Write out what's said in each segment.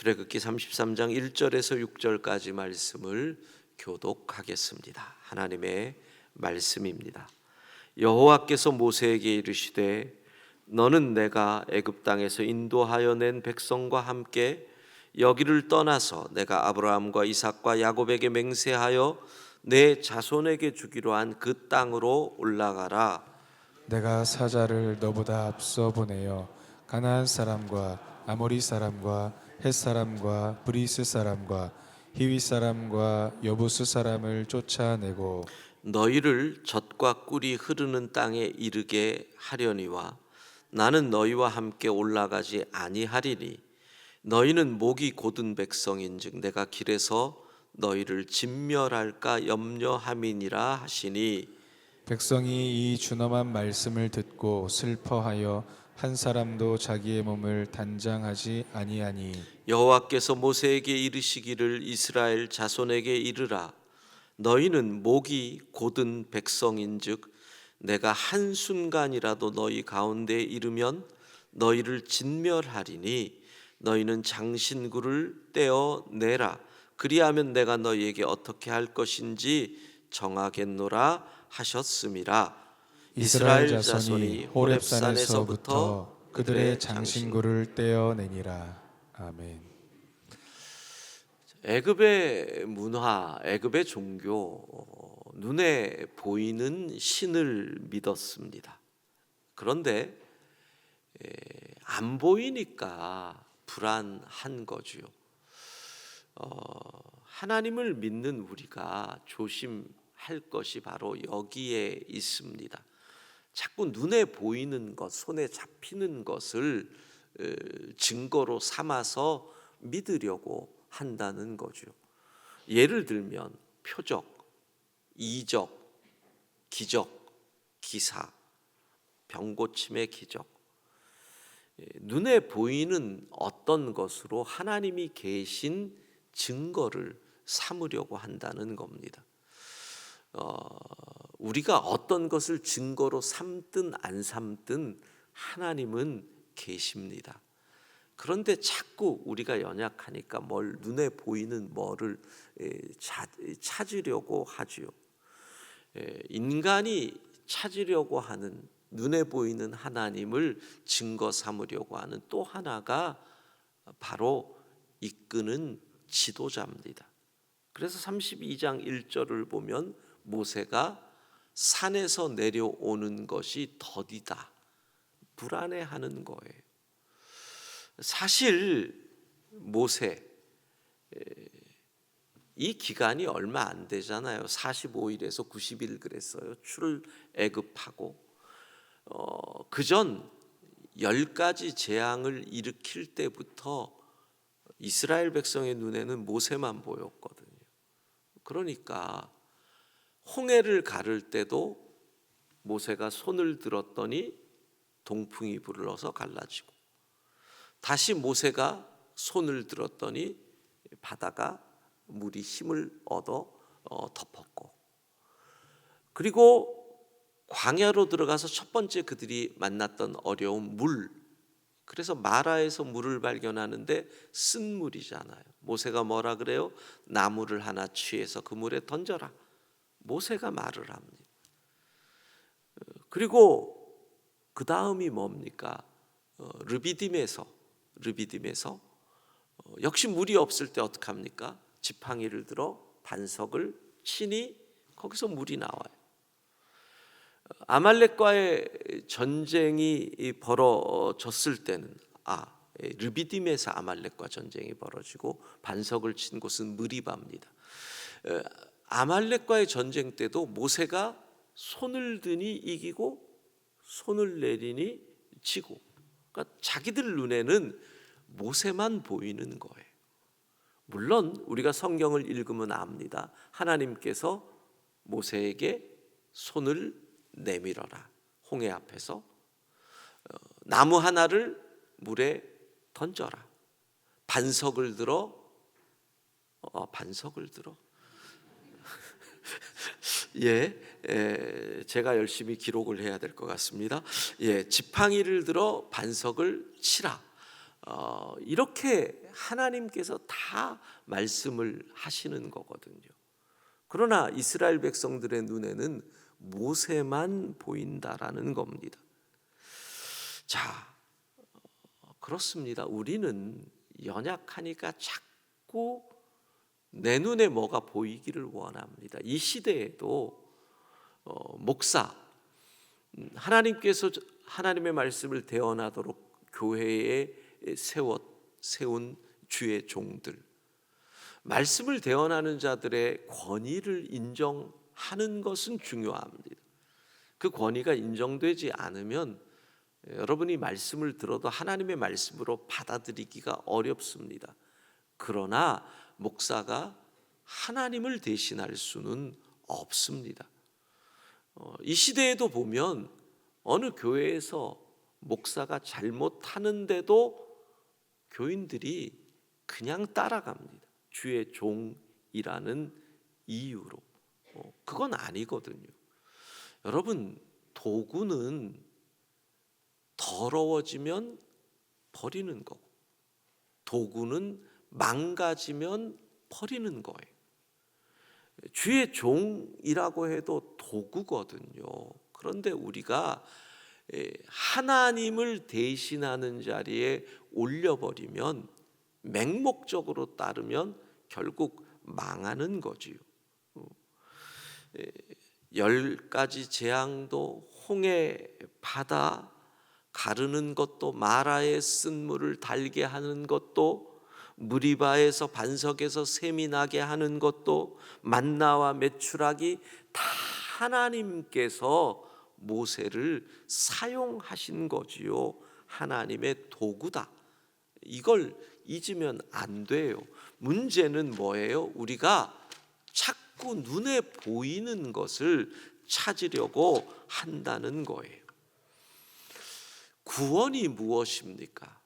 출애굽기 33장 1절에서 6절까지 말씀을 교독하겠습니다. 하나님의 말씀입니다. 여호와께서 모세에게 이르시되 너는 내가 애굽 땅에서 인도하여 낸 백성과 함께 여기를 떠나서 내가 아브라함과 이삭과 야곱에게 맹세하여 내 자손에게 주기로 한 그 땅으로 올라가라. 내가 사자를 너보다 앞서 보내어 가나안 사람과 아모리 사람과 헷 사람과 브리스 사람과 히위 사람과 여부스 사람을 쫓아내고 너희를 젖과 꿀이 흐르는 땅에 이르게 하려니와 나는 너희와 함께 올라가지 아니하리니 너희는 목이 곧은 백성인즉 내가 길에서 너희를 진멸할까 염려함이니라 하시니 백성이 이 준엄한 말씀을 듣고 슬퍼하여 한 사람도 자기의 몸을 단장하지 아니하니 여호와께서 모세에게 이르시기를 이스라엘 자손에게 이르라 너희는 목이 곧은 백성인즉 내가 한순간이라도 너희 가운데에 이르면 너희를 진멸하리니 너희는 장신구를 떼어내라 그리하면 내가 너희에게 어떻게 할 것인지 정하겠노라 하셨음이라. 이스라엘 자손이 호렙산에서부터 그들의 장신구를 떼어내니라. 아멘. 애굽의 문화, 애굽의 종교, 눈에 보이는 신을 믿었습니다. 그런데 안 보이니까 불안한 거지요. 하나님을 믿는 우리가 조심할 것이 바로 여기에 있습니다. 자꾸 눈에 보이는 것, 손에 잡히는 것을 증거로 삼아서 믿으려고 한다는 거죠. 예를 들면 표적, 이적, 기적, 기사, 병고침의 기적. 눈에 보이는 어떤 것으로 하나님이 계신 증거를 삼으려고 한다는 겁니다. 우리가 어떤 것을 증거로 삼든 안 삼든 하나님은 계십니다. 그런데 자꾸 우리가 연약하니까 뭘 눈에 보이는 뭐를 찾으려고 하지요. 인간이 찾으려고 하는 눈에 보이는 하나님을 증거 삼으려고 하는 또 하나가 바로 이끄는 지도자입니다. 그래서 32장 1절을 보면 모세가 산에서 내려오는 것이 더디다, 불안해하는 거예요. 사실 모세 이 기간이 얼마 안 되잖아요. 45일에서 90일 그랬어요. 출애굽하고 그전 10가지 재앙을 일으킬 때부터 이스라엘 백성의 눈에는 모세만 보였거든요. 그러니까 홍해를 가를 때도 모세가 손을 들었더니 동풍이 불어서 갈라지고 다시 모세가 손을 들었더니 바다가 물이 힘을 얻어 덮었고 그리고 광야로 들어가서 첫 번째 그들이 만났던 어려운 물, 그래서 마라에서 물을 발견하는데 쓴 물이잖아요. 모세가 뭐라 그래요? 나무를 하나 취해서 그 물에 던져라. 모세가 말을 합니다. 그리고 그 다음이 뭡니까? 르비딤에서 역시 물이 없을 때 어떻게 합니까? 지팡이를 들어 반석을 치니 거기서 물이 나와요. 아말렉과의 전쟁이 벌어졌을 때는 르비딤에서 아말렉과 전쟁이 벌어지고 반석을 친 곳은 느리바입니다. 아말렉과의 전쟁 때도 모세가 손을 드니 이기고 손을 내리니 지고, 그러니까 자기들 눈에는 모세만 보이는 거예요. 물론 우리가 성경을 읽으면 압니다. 하나님께서 모세에게 손을 내밀어라. 홍해 앞에서 나무 하나를 물에 던져라. 반석을 들어 제가 열심히 기록을 해야 될 것 같습니다. 지팡이를 들어 반석을 치라. 이렇게 하나님께서 다 말씀을 하시는 거거든요. 그러나 이스라엘 백성들의 눈에는 모세만 보인다라는 겁니다. 자, 그렇습니다. 우리는 연약하니까 자꾸 내 눈에 뭐가 보이기를 원합니다. 이 시대에도 목사, 하나님께서 하나님의 말씀을 대언하도록 교회에 세운 주의 종들, 말씀을 대언하는 자들의 권위를 인정하는 것은 중요합니다. 그 권위가 인정되지 않으면 여러분이 말씀을 들어도 하나님의 말씀으로 받아들이기가 어렵습니다. 그러나 목사가 하나님을 대신할 수는 없습니다. 이 시대에도 보면 어느 교회에서 목사가 잘못하는데도 교인들이 그냥 따라갑니다. 주의 종이라는 이유로. 그건 아니거든요. 여러분, 도구는 더러워지면 버리는 거고, 도구는 망가지면 버리는 거예요. 주의 종이라고 해도 도구거든요. 그런데 우리가 하나님을 대신하는 자리에 올려버리면, 맹목적으로 따르면 결국 망하는 거지요. 10가지 재앙도 홍해 바다 가르는 것도, 마라의 쓴물을 달게 하는 것도, 무리바에서 반석에서 샘이 나게 하는 것도, 만나와 메추라기 다 하나님께서 모세를 사용하신 거지요. 하나님의 도구다. 이걸 잊으면 안 돼요. 문제는 뭐예요? 우리가 자꾸 눈에 보이는 것을 찾으려고 한다는 거예요. 구원이 무엇입니까?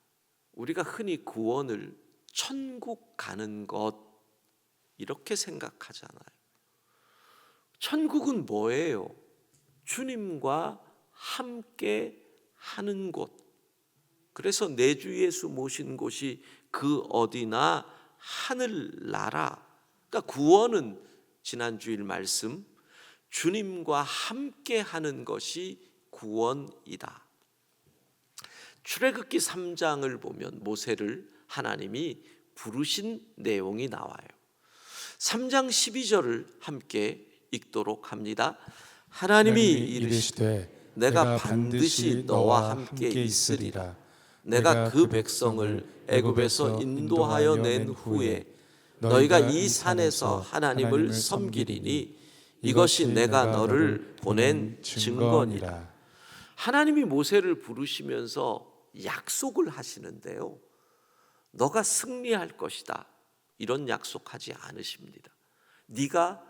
우리가 흔히 구원을 천국 가는 것 이렇게 생각하잖아요. 천국은 뭐예요? 주님과 함께 하는 곳. 그래서 내 주 예수 모신 곳이 그 어디나 하늘나라. 그러니까 구원은 지난 주일 말씀, 주님과 함께 하는 것이 구원이다. 출애굽기 3장을 보면 모세를 하나님이 부르신 내용이 나와요. 3장 12절을 함께 읽도록 합니다. 하나님이 이르시되 내가 반드시 너와 함께 있으리라. 내가 그 백성을 애굽에서 인도하여 낸 후에 너희가 이 산에서 하나님을 섬기리니 이것이 내가 너를 보낸 증거니라. 하나님이 모세를 부르시면서 약속을 하시는데요, 너가 승리할 것이다 이런 약속하지 않으십니다. 네가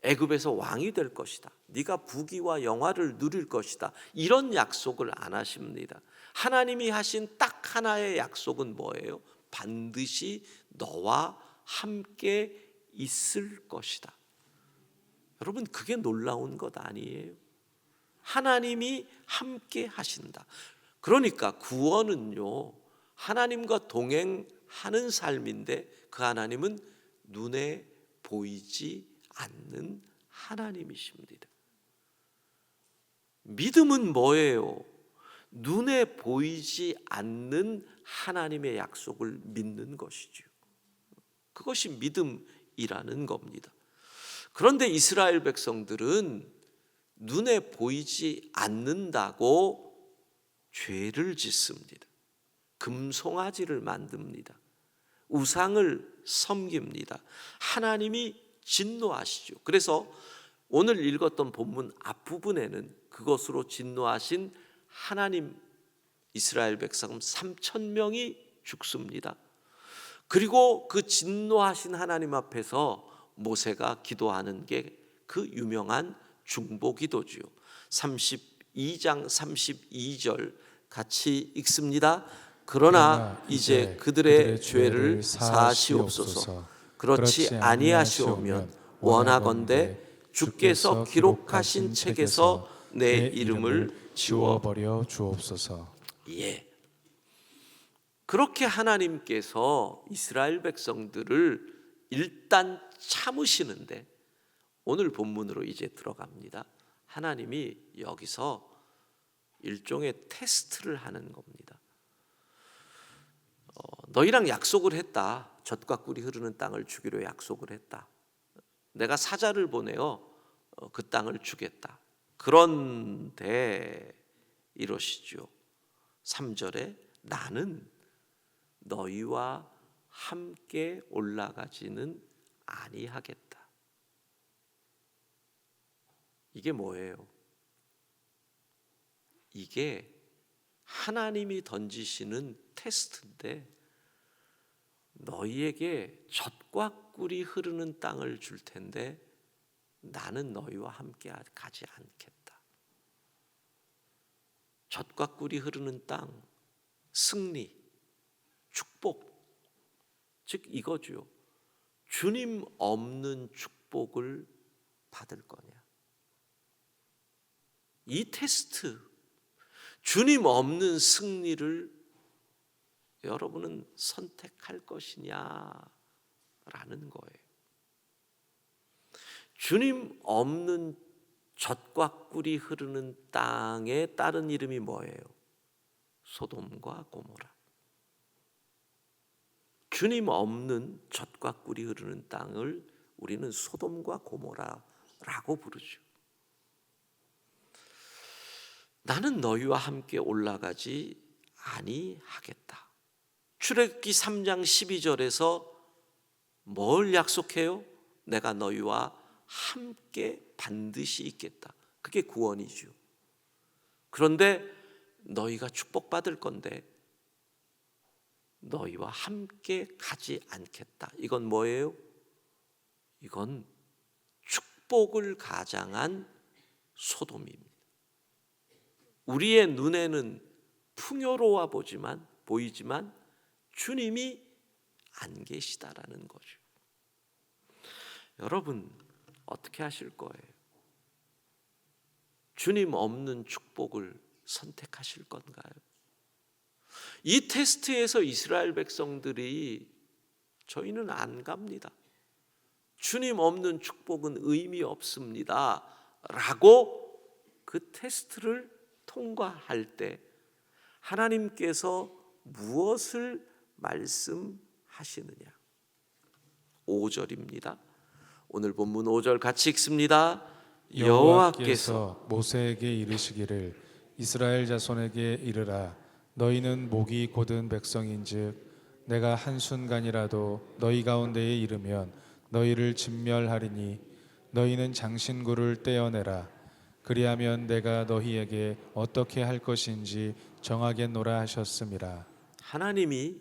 애굽에서 왕이 될 것이다, 네가 부귀와 영화를 누릴 것이다, 이런 약속을 안 하십니다. 하나님이 하신 딱 하나의 약속은 뭐예요? 반드시 너와 함께 있을 것이다. 여러분, 그게 놀라운 것 아니에요? 하나님이 함께 하신다. 그러니까 구원은요, 하나님과 동행하는 삶인데 그 하나님은 눈에 보이지 않는 하나님이십니다. 믿음은 뭐예요? 눈에 보이지 않는 하나님의 약속을 믿는 것이죠. 그것이 믿음이라는 겁니다. 그런데 이스라엘 백성들은 눈에 보이지 않는다고 죄를 짓습니다. 금송아지를 만듭니다. 우상을 섬깁니다. 하나님이 진노하시죠. 그래서 오늘 읽었던 본문 앞부분에는 그것으로 진노하신 하나님, 이스라엘 백성 3,000명이 죽습니다. 그리고 그 진노하신 하나님 앞에서 모세가 기도하는 게 그 유명한 중보기도지요. 32장 32절 같이 읽습니다. 그러나 이제 그들의 죄를 사하시옵소서. 그렇지 아니하시오면 원하건대 주께서 기록하신 책에서 내 이름을 지워버려 주옵소서. 예. 그렇게 하나님께서 이스라엘 백성들을 일단 참으시는데 오늘 본문으로 이제 들어갑니다. 하나님이 여기서 일종의 테스트를 하는 겁니다. 너희랑 약속을 했다. 젖과 꿀이 흐르는 땅을 주기로 약속을 했다. 내가 사자를 보내어 그 땅을 주겠다. 그런데 이러시죠. 3절에 나는 너희와 함께 올라가지는 아니하겠다. 이게 뭐예요? 이게 하나님이 던지시는 테스트인데 너희에게 젖과 꿀이 흐르는 땅을 줄 텐데 나는 너희와 함께 가지 않겠다. 젖과 꿀이 흐르는 땅, 승리, 축복, 즉 이거죠. 주님 없는 축복을 받을 거냐? 이 테스트, 주님 없는 승리를 여러분은 선택할 것이냐라는 거예요. 주님 없는 젖과 꿀이 흐르는 땅의 다른 이름이 뭐예요? 소돔과 고모라. 주님 없는 젖과 꿀이 흐르는 땅을 우리는 소돔과 고모라라고 부르죠. 나는 너희와 함께 올라가지 아니하겠다. 출애굽기 3장 12절에서 뭘 약속해요? 내가 너희와 함께 반드시 있겠다. 그게 구원이죠. 그런데 너희가 축복받을 건데 너희와 함께 가지 않겠다. 이건 뭐예요? 이건 축복을 가장한 소돔입니다. 우리의 눈에는 풍요로워 보이지만 주님이 안 계시다라는 거죠. 여러분 어떻게 하실 거예요? 주님 없는 축복을 선택하실 건가요? 이 테스트에서 이스라엘 백성들이 저희는 안 갑니다. 주님 없는 축복은 의미 없습니다. 라고 그 테스트를 통과할 때 하나님께서 무엇을 말씀하시느냐? 5절입니다. 오늘 본문 5절 같이 읽습니다. 여호와께서 모세에게 이르시기를 이스라엘 자손에게 이르라 너희는 목이 곧은 백성인즉 내가 한순간이라도 너희 가운데에 이르면 너희를 진멸하리니 너희는 장신구를 떼어내라 그리하면 내가 너희에게 어떻게 할 것인지 정하겠노라 하셨음이라. 하나님이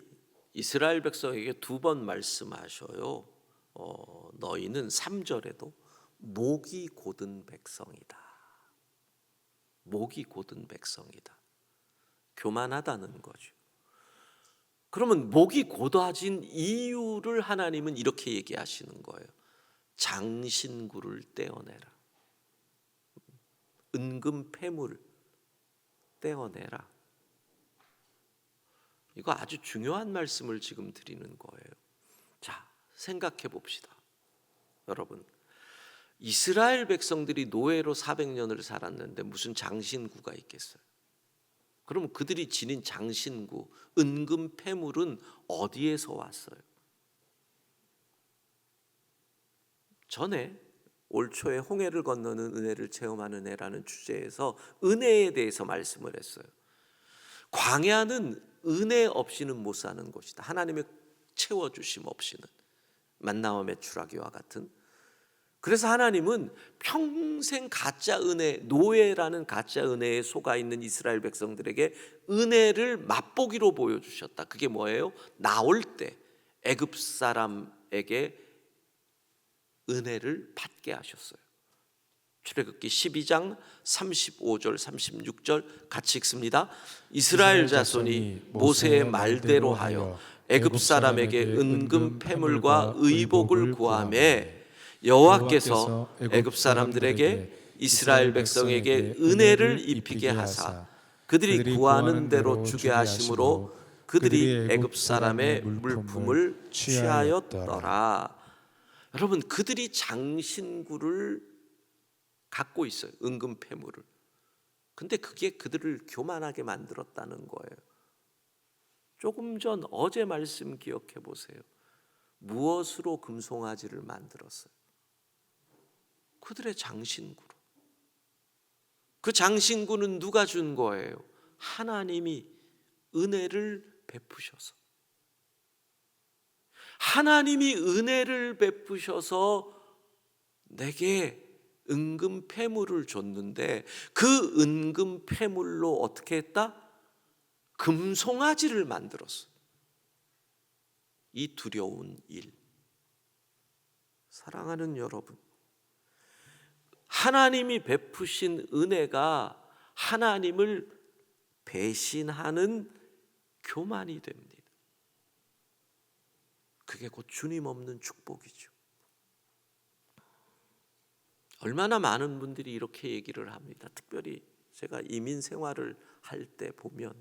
이스라엘 백성에게 두 번 말씀하셔요. 너희는 3절에도 목이 곧은 백성이다. 목이 곧은 백성이다. 교만하다는 거죠. 그러면 목이 곧아진 이유를 하나님은 이렇게 얘기하시는 거예요. 장신구를 떼어내라. 은금 패물 떼어내라. 이거 아주 중요한 말씀을 지금 드리는 거예요. 자, 생각해 봅시다. 여러분, 이스라엘 백성들이 노예로 400년을 살았는데 무슨 장신구가 있겠어요? 그럼 그들이 지닌 장신구, 은금 패물은 어디에서 왔어요? 전에 올 초에 홍해를 건너는 은혜를 체험하는 해라는 주제에서 은혜에 대해서 말씀을 했어요. 광야는 은혜 없이는 못 사는 곳이다. 하나님의 채워주심 없이는. 만나와 메추라기와 같은. 그래서 하나님은 평생 가짜 은혜, 노예라는 가짜 은혜에 속아 있는 이스라엘 백성들에게 은혜를 맛보기로 보여주셨다. 그게 뭐예요? 나올 때 애굽 사람에게 은혜를 받게 하셨어요. 출애굽기 12장 35절 36절 같이 읽습니다. 이스라엘 자손이 모세의 말대로 하여 애굽 사람에게 은금 패물과 의복을 구하매 여호와께서 애굽 사람들에게 이스라엘 백성에게 은혜를 입히게 하사 그들이 구하는 대로 주게 하심으로 그들이 애굽 사람의 물품을 취하였더라. 여러분, 그들이 장신구를 갖고 있어요. 은금 패물을. 근데 그게 그들을 교만하게 만들었다는 거예요. 조금 전 어제 말씀 기억해 보세요. 무엇으로 금송아지를 만들었어요? 그들의 장신구로. 그 장신구는 누가 준 거예요? 하나님이 은혜를 베푸셔서. 하나님이 은혜를 베푸셔서 내게 은금 패물을 줬는데 그 은금 패물로 어떻게 했다? 금송아지를 만들었어. 이 두려운 일. 사랑하는 여러분, 하나님이 베푸신 은혜가 하나님을 배신하는 교만이 됩니다. 그게 곧 주님 없는 축복이죠. 얼마나 많은 분들이 이렇게 얘기를 합니다. 특별히 제가 이민 생활을 할 때 보면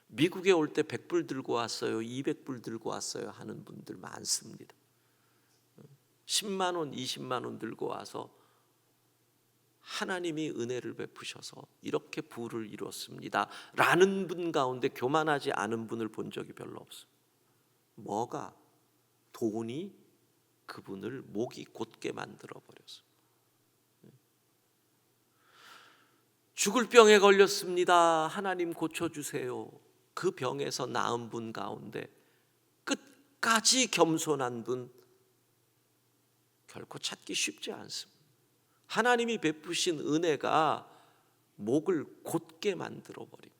미국에 올 때 100불 들고 왔어요, 200불 들고 왔어요 하는 분들 많습니다. 10만 원, 20만 원 들고 와서 하나님이 은혜를 베푸셔서 이렇게 부를 이뤘습니다 라는 분 가운데 교만하지 않은 분을 본 적이 별로 없어요. 뭐가? 돈이 그분을 목이 곧게 만들어 버렸어요. 죽을 병에 걸렸습니다. 하나님 고쳐주세요. 그 병에서 나은 분 가운데 끝까지 겸손한 분 결코 찾기 쉽지 않습니다. 하나님이 베푸신 은혜가 목을 곧게 만들어 버립니다.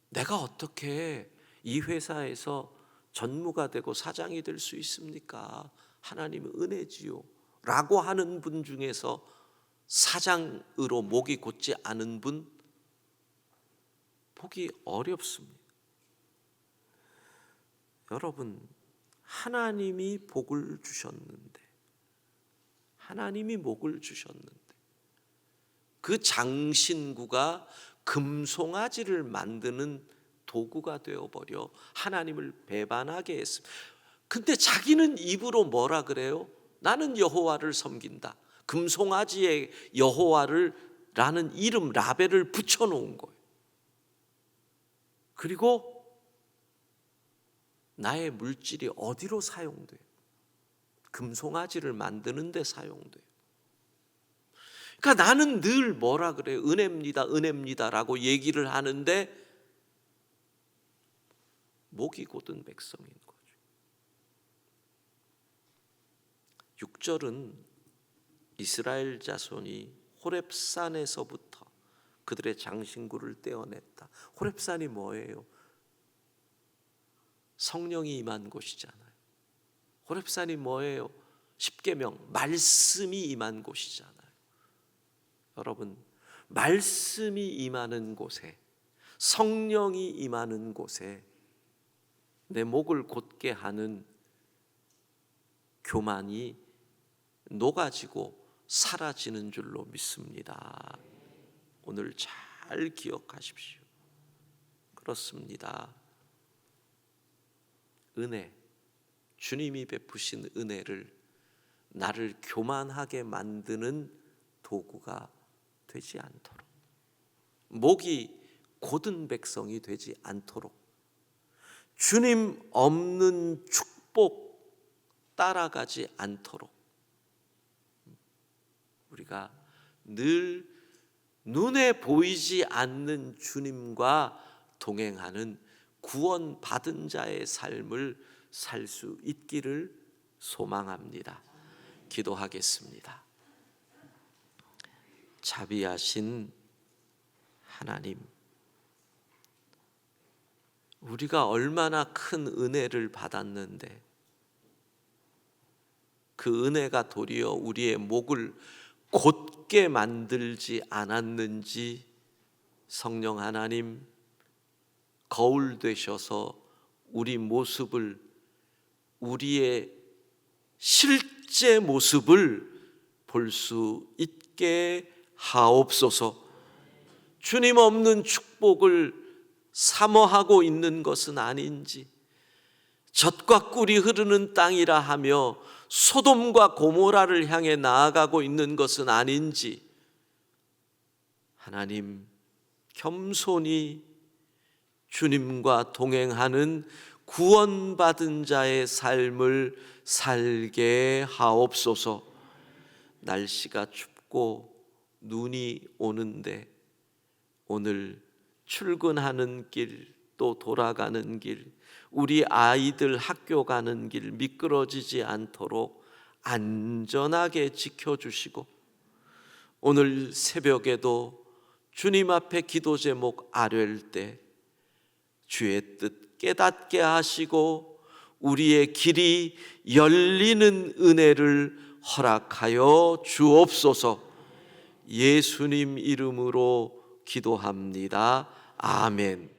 내가 어떻게 이 회사에서 전무가 되고 사장이 될 수 있습니까? 하나님의 은혜지요 라고 하는 분 중에서 사장으로 목이 곧지 않은 분 보기 어렵습니다. 여러분, 하나님이 복을 주셨는데, 하나님이 복을 주셨는데 그 장신구가 금송아지를 만드는 도구가 되어버려 하나님을 배반하게 했습니다. 근데 자기는 입으로 뭐라 그래요? 나는 여호와를 섬긴다. 금송아지의 여호와를 라는 이름 라벨을 붙여놓은 거예요. 그리고 나의 물질이 어디로 사용돼요? 금송아지를 만드는 데 사용돼요. 그러니까 나는 늘 뭐라 그래요? 은혜입니다, 은혜입니다 라고 얘기를 하는데 목이 곧은 백성인 거죠. 6절은 이스라엘 자손이 호렙산에서부터 그들의 장신구를 떼어냈다. 호렙산이 뭐예요? 성령이 임한 곳이잖아요. 호렙산이 뭐예요? 십계명, 말씀이 임한 곳이잖아요. 여러분, 말씀이 임하는 곳에, 성령이 임하는 곳에 내 목을 곧게 하는 교만이 녹아지고 사라지는 줄로 믿습니다. 오늘 잘 기억하십시오. 그렇습니다. 은혜, 주님이 베푸신 은혜를 나를 교만하게 만드는 도구가 되지 않도록, 목이 곧은 백성이 되지 않도록, 주님 없는 축복 따라가지 않도록 우리가 늘 눈에 보이지 않는 주님과 동행하는 구원받은 자의 삶을 살 수 있기를 소망합니다. 기도하겠습니다. 자비하신 하나님, 우리가 얼마나 큰 은혜를 받았는데 그 은혜가 도리어 우리의 목을 곧게 만들지 않았는지 성령 하나님, 거울 되셔서 우리 모습을, 우리의 실제 모습을 볼 수 있게 하옵소서. 주님 없는 축복을 사모하고 있는 것은 아닌지, 젖과 꿀이 흐르는 땅이라 하며 소돔과 고모라를 향해 나아가고 있는 것은 아닌지, 하나님 겸손히 주님과 동행하는 구원받은 자의 삶을 살게 하옵소서. 날씨가 춥고 눈이 오는데 오늘 출근하는 길, 또 돌아가는 길, 우리 아이들 학교 가는 길 미끄러지지 않도록 안전하게 지켜주시고, 오늘 새벽에도 주님 앞에 기도 제목 아뢰일 때 주의 뜻 깨닫게 하시고 우리의 길이 열리는 은혜를 허락하여 주옵소서. 예수님 이름으로 기도합니다. 아멘.